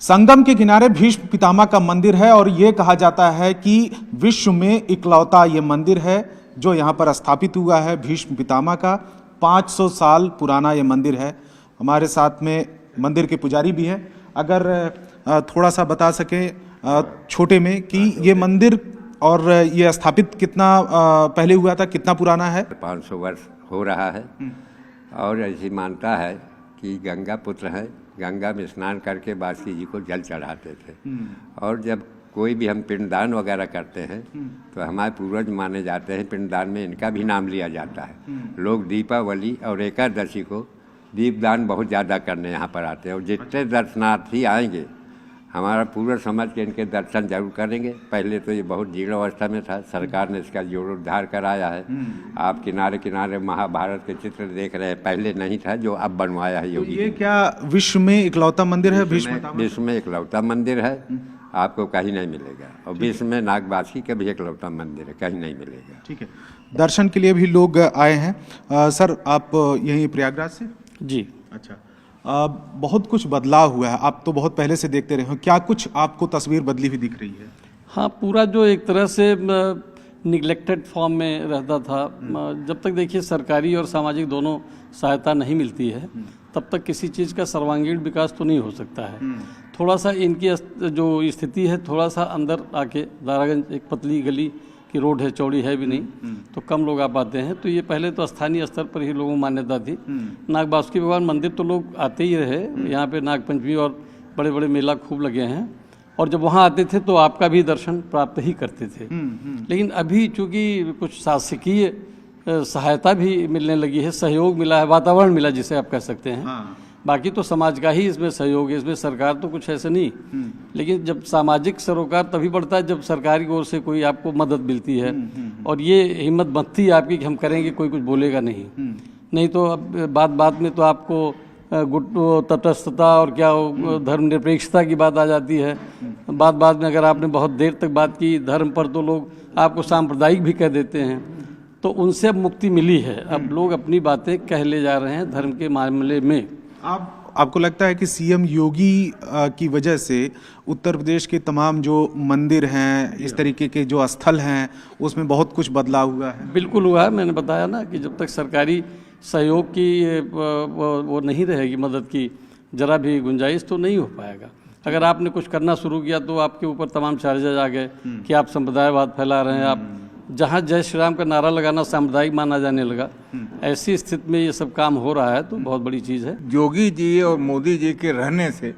संगम के किनारे भीष्म पितामह का मंदिर है और ये कहा जाता है कि विश्व में इकलौता ये मंदिर है जो यहाँ पर स्थापित हुआ है। भीष्म पितामह का 500 साल पुराना ये मंदिर है। हमारे साथ में मंदिर के पुजारी भी हैं। अगर थोड़ा सा बता सकें छोटे में कि ये मंदिर और ये स्थापित कितना पहले हुआ था, कितना पुराना है? 500 वर्ष हो रहा है और ऐसी मानता है कि गंगा पुत्र हैं, गंगा में स्नान करके बासुकी जी को जल चढ़ाते थे। और जब कोई भी हम पिंडदान वगैरह करते हैं तो हमारे पूर्वज माने जाते हैं, पिंडदान में इनका भी नाम लिया जाता है। लोग दीपावली और एकादशी को दीपदान बहुत ज़्यादा करने यहाँ पर आते हैं और जितने दर्शनार्थी आएंगे हमारा पूरा समझ के इनके दर्शन जरूर करेंगे। पहले तो ये बहुत जीर्ण अवस्था में था, सरकार ने इसका जीर्णोद्धार कराया है। आप किनारे किनारे महाभारत के चित्र देख रहे हैं, पहले नहीं था जो अब बनवाया है योगी। ये क्या विश्व में इकलौता मंदिर है? विश्व में इकलौता मंदिर है, आपको कहीं नहीं मिलेगा। और विश्व में नागबासी का भी इकलौता मंदिर है, कहीं नहीं मिलेगा। ठीक है, दर्शन के लिए भी लोग आए हैं। सर आप यहीं प्रयागराज से? जी। अच्छा, बहुत कुछ बदलाव हुआ है, आप तो बहुत पहले से देखते रहे हो, क्या कुछ आपको तस्वीर बदली हुई दिख रही है? हाँ, पूरा जो एक तरह से निगलेक्टेड फॉर्म में रहता था, जब तक देखिए सरकारी और सामाजिक दोनों सहायता नहीं मिलती है तब तक किसी चीज़ का सर्वांगीण विकास तो नहीं हो सकता है। थोड़ा सा इनकी जो स्थिति है, थोड़ा सा अंदर आके दारागंज एक पतली गली की रोड है, चौड़ी है भी नहीं, तो कम लोग आ पाते हैं। तो ये पहले तो स्थानीय स्तर पर ही लोगों को मान्यता थी। नागबासुकी भगवान मंदिर तो लोग आते ही रहे, यहाँ पे नागपंचमी और बड़े बड़े मेला खूब लगे हैं और जब वहाँ आते थे तो आपका भी दर्शन प्राप्त ही करते थे। लेकिन अभी चूँकि कुछ शासकीय सहायता भी मिलने लगी है, सहयोग मिला है, वातावरण मिला जिसे आप कह सकते हैं। बाकी तो समाज का ही इसमें सहयोग है, इसमें सरकार तो कुछ ऐसे नहीं। लेकिन जब सामाजिक सरोकार तभी बढ़ता है जब सरकार की ओर से कोई आपको मदद मिलती है और ये हिम्मत बनती है आपकी कि हम करेंगे, कोई कुछ बोलेगा नहीं तो अब बात में तो आपको तटस्थता और क्या धर्मनिरपेक्षता की बात आ जाती है। बात में अगर आपने बहुत देर तक बात की धर्म पर तो लोग आपको सांप्रदायिक भी कह देते हैं। तो उनसे अब मुक्ति मिली है, अब लोग अपनी बातें कह ले जा रहे हैं धर्म के मामले में। आपको लगता है कि सीएम योगी की वजह से उत्तर प्रदेश के तमाम जो मंदिर हैं, इस तरीके के जो स्थल हैं, उसमें बहुत कुछ बदलाव हुआ है? बिल्कुल हुआ है। मैंने बताया ना कि जब तक सरकारी सहयोग की वो नहीं रहेगी, मदद की जरा भी गुंजाइश तो नहीं हो पाएगा। अगर आपने कुछ करना शुरू किया तो आपके ऊपर तमाम चार्जेज आ गए कि आप संप्रदायवाद फैला रहे हैं। आप जहाँ जय श्री राम का नारा लगाना सामुदायिक माना जाने लगा, ऐसी स्थिति में ये सब काम हो रहा है तो बहुत बड़ी चीज़ है। योगी जी और मोदी जी के रहने से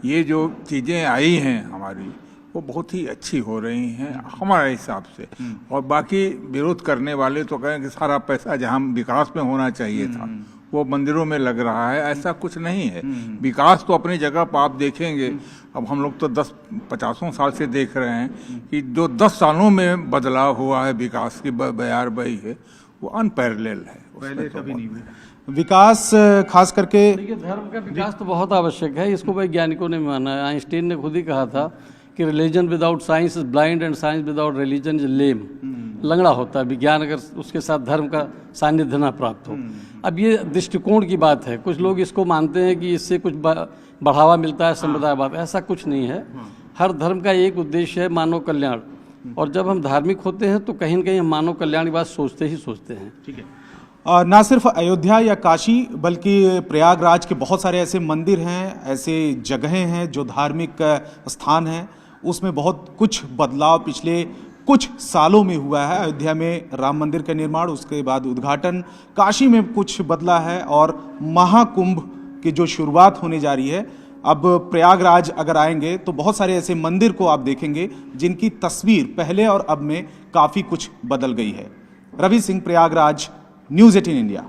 ये जो चीज़ें आई हैं हमारी, वो बहुत ही अच्छी हो रही हैं हमारे हिसाब से। और बाकी विरोध करने वाले तो कहें कि सारा पैसा जहाँ विकास में होना चाहिए था वो मंदिरों में लग रहा है, ऐसा कुछ नहीं है। विकास तो अपनी जगह पर आप देखेंगे। अब हम लोग तो 10-50 साल से देख रहे हैं कि जो 10 सालों में बदलाव हुआ है, विकास की बयार बही है, वो अनपैरेलल है, पहले कभी नहीं हुआ। विकास खास करके देखिए, धर्म का विकास तो बहुत आवश्यक है, इसको वैज्ञानिकों ने माना है। आइंस्टीन ने खुद ही कहा था कि religion without science is blind and science without religion is lame. लंगड़ा होता है विज्ञान अगर उसके साथ धर्म का सानिध्य न प्राप्त हो। अब ये दृष्टिकोण की बात है, कुछ लोग इसको मानते हैं कि इससे कुछ बढ़ावा मिलता है संप्रदायवाद, ऐसा कुछ नहीं है। हर धर्म का एक उद्देश्य है मानव कल्याण, और जब हम धार्मिक होते हैं तो कहीं न कहीं हम मानव कल्याण की बात सोचते ही सोचते हैं। ठीक है, ना सिर्फ अयोध्या या काशी बल्कि प्रयागराज के बहुत सारे ऐसे मंदिर हैं, ऐसे जगहें हैं जो धार्मिक स्थान हैं, उसमें बहुत कुछ बदलाव पिछले कुछ सालों में हुआ है। अयोध्या में राम मंदिर का निर्माण, उसके बाद उद्घाटन, काशी में कुछ बदला है और महाकुंभ की जो शुरुआत होने जा रही है। अब प्रयागराज अगर आएंगे तो बहुत सारे ऐसे मंदिर को आप देखेंगे जिनकी तस्वीर पहले और अब में काफ़ी कुछ बदल गई है। Ravi Singh, Prayagraj, news 18 India.